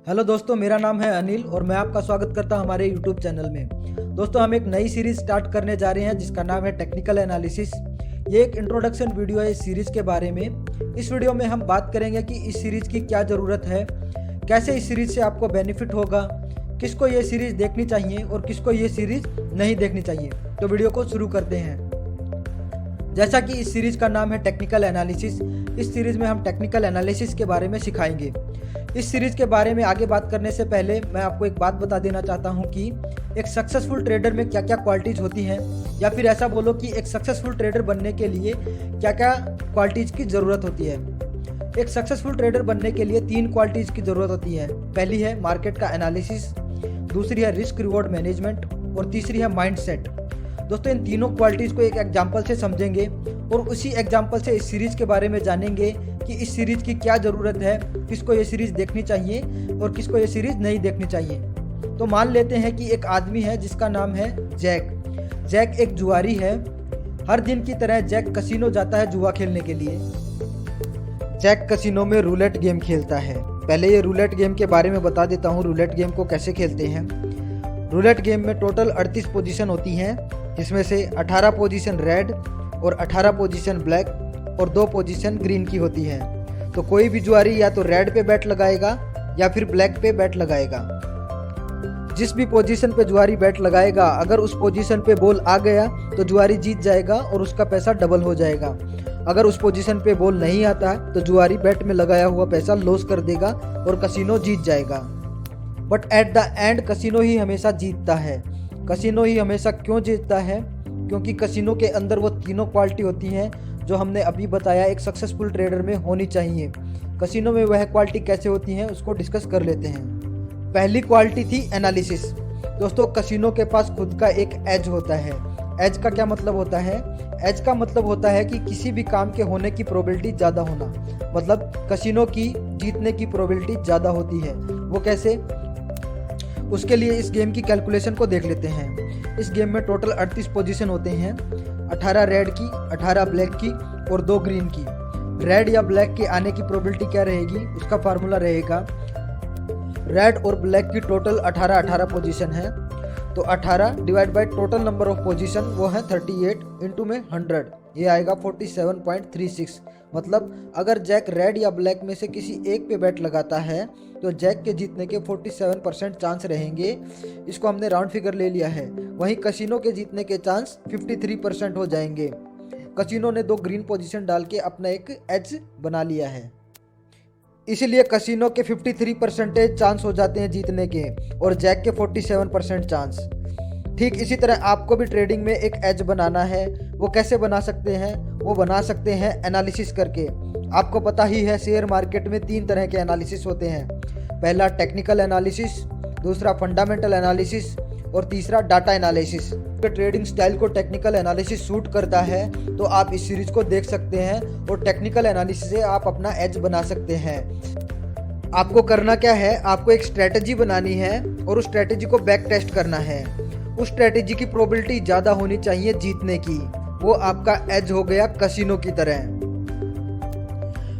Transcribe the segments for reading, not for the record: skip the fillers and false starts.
Hello दोस्तों, मेरा नाम है अनिल और मैं आपका स्वागत करता हूं हमारे यूट्यूब चैनल में। दोस्तों, हम एक नई सीरीज स्टार्ट करने जा रहे हैं जिसका नाम है टेक्निकल एनालिसिस। ये एक इंट्रोडक्शन वीडियो है इस सीरीज के बारे में। इस वीडियो में हम बात करेंगे कि इस सीरीज की क्या ज़रूरत है, कैसे इस सीरीज से आपको बेनिफिट होगा, किसको ये सीरीज देखनी चाहिए और किसको ये सीरीज नहीं देखनी चाहिए। तो वीडियो को शुरू करते हैं। जैसा कि इस सीरीज का नाम है टेक्निकल एनालिसिस, इस सीरीज में हम टेक्निकल एनालिसिस के बारे में सिखाएंगे। इस सीरीज के बारे में आगे बात करने से पहले मैं आपको एक बात बता देना चाहता हूं कि एक सक्सेसफुल ट्रेडर में क्या क्या क्वालिटीज़ होती हैं, या फिर ऐसा बोलो कि एक सक्सेसफुल ट्रेडर बनने के लिए क्या क्या क्वालिटीज़ की ज़रूरत होती है। एक सक्सेसफुल ट्रेडर बनने के लिए 3 क्वालिटीज़ की ज़रूरत होती है। पहली है मार्केट का एनालिसिस, दूसरी है रिस्क रिवॉर्ड मैनेजमेंट और तीसरी है माइंडसेट। दोस्तों, इन तीनों क्वालिटीज़ को एक एग्जाम्पल से समझेंगे और उसी एग्जाम्पल से इस सीरीज़ के बारे में जानेंगे कि इस सीरीज़ की क्या ज़रूरत है, किसको ये सीरीज़ देखनी चाहिए और किसको ये सीरीज़ नहीं देखनी चाहिए। तो मान लेते हैं कि एक आदमी है जिसका नाम है जैक। जैक एक जुआरी है। हर दिन की तरह जैक कसिनो जाता है जुआ खेलने के लिए। जैक कसिनो में रूलेट गेम खेलता है। पहले ये रूलेट गेम के बारे में बता देता हूँ, रूलेट गेम को कैसे खेलते हैं। रूलेट गेम में टोटल 38 पोजीशन होती हैं, जिसमें से 18 पोजीशन रेड और 18 पोजीशन ब्लैक और 2 पोजीशन ग्रीन की होती है। तो कोई भी जुआरी या तो रेड पे बैट लगाएगा या फिर ब्लैक पे बैट लगाएगा। जिस भी पोजीशन पे जुआरी बैट लगाएगा, अगर उस पोजीशन पे बॉल आ गया तो जुआरी जीत जाएगा और उसका पैसा डबल हो जाएगा। अगर उस पोजीशन पे बॉल नहीं आता है तो जुआरी बैट में लगाया हुआ पैसा लॉस कर देगा और कसिनो जीत जाएगा। But at the end casino ही हमेशा जीतता है। कसिनो ही हमेशा क्यों जीतता है? क्योंकि कसिनो के अंदर वो तीनों क्वालिटी होती हैं जो हमने अभी बताया एक सक्सेसफुल ट्रेडर में होनी चाहिए। कसिनो में वह क्वालिटी कैसे होती हैं उसको डिस्कस कर लेते हैं। पहली क्वालिटी थी एनालिसिस। दोस्तों, कसिनो के पास खुद का एक एज होता है। एज का क्या मतलब होता है? एज का मतलब होता है कि किसी भी काम के होने की प्रोबेबिलिटी ज़्यादा होना, मतलब कसिनो की जीतने की प्रोबेबिलिटी ज़्यादा होती है। वो कैसे? उसके लिए इस गेम की कैलकुलेशन को देख लेते हैं। इस गेम में टोटल 38 पोजीशन होते हैं, 18 रेड की, 18 ब्लैक की और 2 ग्रीन की। रेड या ब्लैक के आने की प्रोबेबिलिटी क्या रहेगी? उसका फार्मूला रहेगा रेड और ब्लैक की टोटल 18 पोजीशन है, तो 18 divide by total number of position वो है 38 इंटू में 100, ये आएगा 47.36। मतलब अगर जैक रेड या ब्लैक में से किसी एक पे बैट लगाता है तो जैक के जीतने के 47% चांस रहेंगे। इसको हमने राउंड फिगर ले लिया है। वहीं कसिनो के जीतने के चांस 53% हो जाएंगे। कसिनो ने 2 ग्रीन पोजीशन डाल के अपना एक एज बना लिया है, इसीलिए कसिनो के 53% चांस हो जाते हैं जीतने के और जैक के 47% चांस। ठीक इसी तरह आपको भी ट्रेडिंग में एक एज बनाना है। वो कैसे बना सकते हैं? वो बना सकते हैं एनालिसिस करके। आपको पता ही है शेयर मार्केट में 3 तरह के एनालिसिस होते हैं। पहला टेक्निकल एनालिसिस, दूसरा फंडामेंटल एनालिसिस और तीसरा डाटा एनालिसिस। ट्रेडिंग स्टाइल को टेक्निकल एनालिसिस सूट करता है तो आप इस सीरीज को देख सकते हैं और टेक्निकल एनालिसिस से आप अपना एज बना सकते हैं। आपको करना क्या है? आपको एक स्ट्रेटजी बनानी है और उस स्ट्रेटजी को बैक टेस्ट करना है। उस स्ट्रेटजी की प्रोबेबिलिटी ज़्यादा होनी चाहिए जीतने की। वो आपका एज हो गया कसिनो की तरह।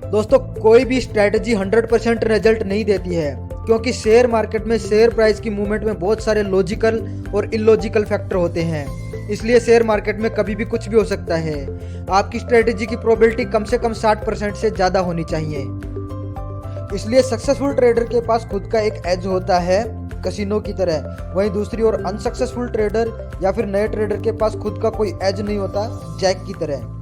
दोस्तों, कोई भी स्ट्रेटजी 100% रिजल्ट नहीं देती है, क्योंकि शेयर मार्केट में शेयर प्राइस की मूवमेंट में बहुत सारे लॉजिकल और इलॉजिकल फैक्टर होते हैं। इसलिए शेयर मार्केट में कभी भी कुछ भी हो सकता है। आपकी स्ट्रेटजी की प्रोबेबिलिटी कम से कम 60% से ज़्यादा होनी चाहिए। इसलिए सक्सेसफुल ट्रेडर के पास खुद का एक एज होता है कसिनो की तरह। वहीं दूसरी ओर अनसक्सेसफुल ट्रेडर या फिर नए ट्रेडर के पास खुद का कोई एज नहीं होता जैक की तरह।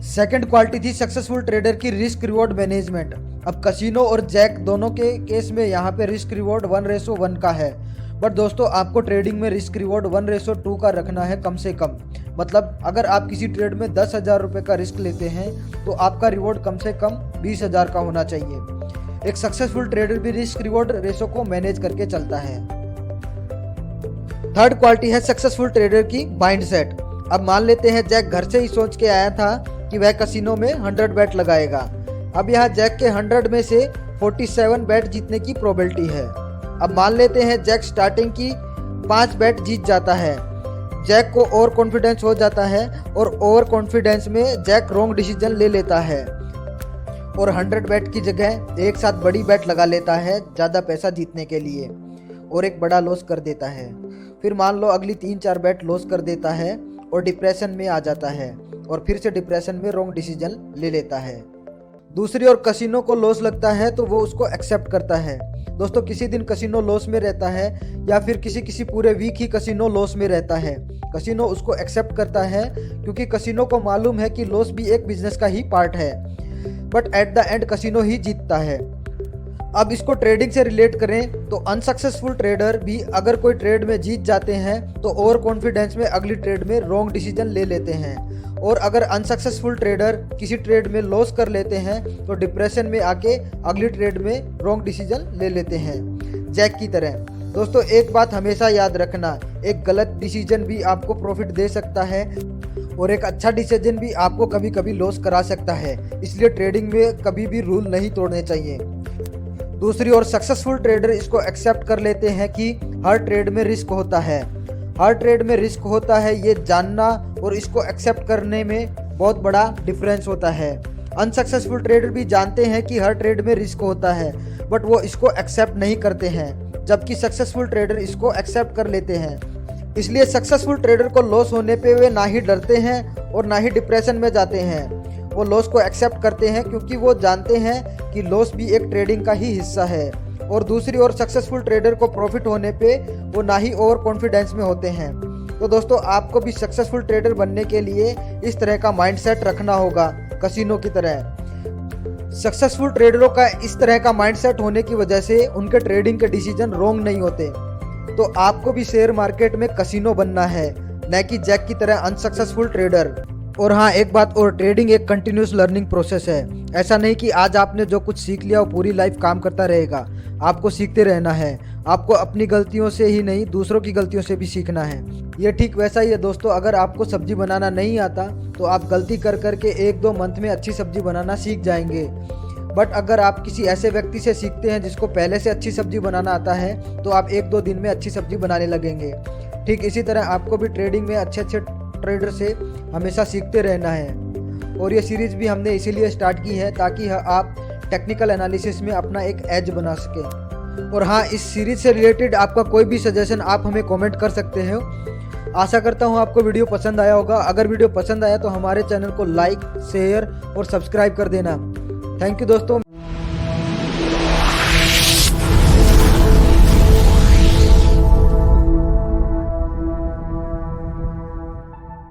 सेकंड क्वालिटी थी सक्सेसफुल ट्रेडर की रिस्क रिवॉर्ड मैनेजमेंट। अब कसिनो और जैक दोनों के केस में यहाँ पे रिस्क रिवॉर्ड 1:1 का है। बट दोस्तों, आपको ट्रेडिंग में रिस्क रिवॉर्ड 1:2 का रखना है कम से कम। मतलब अगर आप किसी ट्रेड में 10,000 रुपये का रिस्क लेते हैं तो आपका रिवॉर्ड कम से कम 20,000 का होना चाहिए। एक सक्सेसफुल ट्रेडर भी रिस्क रिवॉर्ड रेशो को मैनेज करके चलता है। थर्ड क्वालिटी है सक्सेसफुल ट्रेडर की माइंडसेट। अब मान लेते हैं जैक घर से ही सोच के आया था कि वह कसिनो में 100 बैट लगाएगा। अब यहाँ जैक के 100 में से 47 बैट जीतने की प्रोबेबिलिटी है। अब मान लेते हैं जैक स्टार्टिंग की 5 बैट जीत जाता है। जैक को ओवर कॉन्फिडेंस हो जाता है और ओवर कॉन्फिडेंस में जैक रॉन्ग डिसीजन ले लेता है और 100 बेट की जगह एक साथ बड़ी बेट लगा लेता है ज़्यादा पैसा जीतने के लिए और एक बड़ा लॉस कर देता है। फिर मान लो अगली 3-4 बेट लॉस कर देता है और डिप्रेशन में आ जाता है और फिर से डिप्रेशन में रॉन्ग डिसीजन ले लेता है। दूसरी ओर कसिनो को लॉस लगता है तो वो उसको एक्सेप्ट करता है। दोस्तों किसी दिन कसिनो लॉस में रहता है या फिर किसी पूरे वीक ही कसिनो लॉस में रहता है, कसिनो उसको एक्सेप्ट करता है क्योंकि कसिनो को मालूम है कि लॉस भी एक बिजनेस का ही पार्ट है, but at the end casino ही जीतता है। अब इसको ट्रेडिंग से रिलेट करें तो अनसक्सेसफुल ट्रेडर भी अगर कोई ट्रेड में जीत जाते हैं तो ओवर कॉन्फिडेंस में अगली ट्रेड में रॉन्ग डिसीजन ले लेते हैं, और अगर अनसक्सेसफुल ट्रेडर किसी ट्रेड में लॉस कर लेते हैं तो डिप्रेशन में आके अगली ट्रेड में रॉन्ग डिसीजन ले लेते हैं, जैक की तरह। दोस्तों एक बात हमेशा याद रखना, एक गलत डिसीजन भी आपको प्रॉफिट दे सकता है और एक अच्छा डिसीजन भी आपको कभी कभी लॉस करा सकता है, इसलिए ट्रेडिंग में कभी भी रूल नहीं तोड़ने चाहिए। दूसरी ओर सक्सेसफुल ट्रेडर इसको एक्सेप्ट कर लेते हैं कि हर ट्रेड में रिस्क होता है, हर ट्रेड में रिस्क होता है, ये जानना और इसको एक्सेप्ट करने में बहुत बड़ा डिफरेंस होता है। अनसक्सेसफुल ट्रेडर भी जानते हैं कि हर ट्रेड में रिस्क होता है बट वो इसको एक्सेप्ट नहीं करते हैं, जबकि सक्सेसफुल ट्रेडर इसको एक्सेप्ट कर लेते हैं। इसलिए सक्सेसफुल ट्रेडर को लॉस होने पे वे ना ही डरते हैं और ना ही डिप्रेशन में जाते हैं, वो लॉस को एक्सेप्ट करते हैं क्योंकि वो जानते हैं कि लॉस भी एक ट्रेडिंग का ही हिस्सा है। और दूसरी ओर सक्सेसफुल ट्रेडर को प्रॉफिट होने पे वो ना ही ओवर कॉन्फिडेंस में होते हैं। तो दोस्तों आपको भी सक्सेसफुल ट्रेडर बनने के लिए इस तरह का माइंडसेट रखना होगा कसिनो की तरह। सक्सेसफुल ट्रेडरों का इस तरह का माइंडसेट होने की वजह से उनके ट्रेडिंग के डिसीजन रॉन्ग नहीं होते। तो आपको भी शेयर मार्केट में कसिनो बनना है, न कि जैक की तरह अनसक्सेसफुल ट्रेडर। और हाँ एक बात और, ट्रेडिंग एक कंटिन्यूस लर्निंग प्रोसेस है। ऐसा नहीं कि आज आपने जो कुछ सीख लिया वो पूरी लाइफ काम करता रहेगा, आपको सीखते रहना है। आपको अपनी गलतियों से ही नहीं दूसरों की गलतियों से भी सीखना है। ये ठीक वैसा ही है दोस्तों, अगर आपको सब्जी बनाना नहीं आता तो आप गलती कर करके 1-2 मंथ में अच्छी सब्जी बनाना सीख जाएंगे, बट अगर आप किसी ऐसे व्यक्ति से सीखते हैं जिसको पहले से अच्छी सब्जी बनाना आता है तो आप 1-2 दिन में अच्छी सब्जी बनाने लगेंगे। ठीक इसी तरह आपको भी ट्रेडिंग में अच्छे ट्रेडर से हमेशा सीखते रहना है। और ये सीरीज़ भी हमने इसीलिए स्टार्ट की है ताकि आप टेक्निकल एनालिसिस में अपना एक एज बना सकें। और हाँ इस सीरीज से रिलेटेड आपका कोई भी सजेशन आप हमें कमेंट कर सकते हो। आशा करता हूँ आपको वीडियो पसंद आया होगा। अगर वीडियो पसंद आया तो हमारे चैनल को लाइक, शेयर और सब्सक्राइब कर देना। थैंक यू दोस्तों।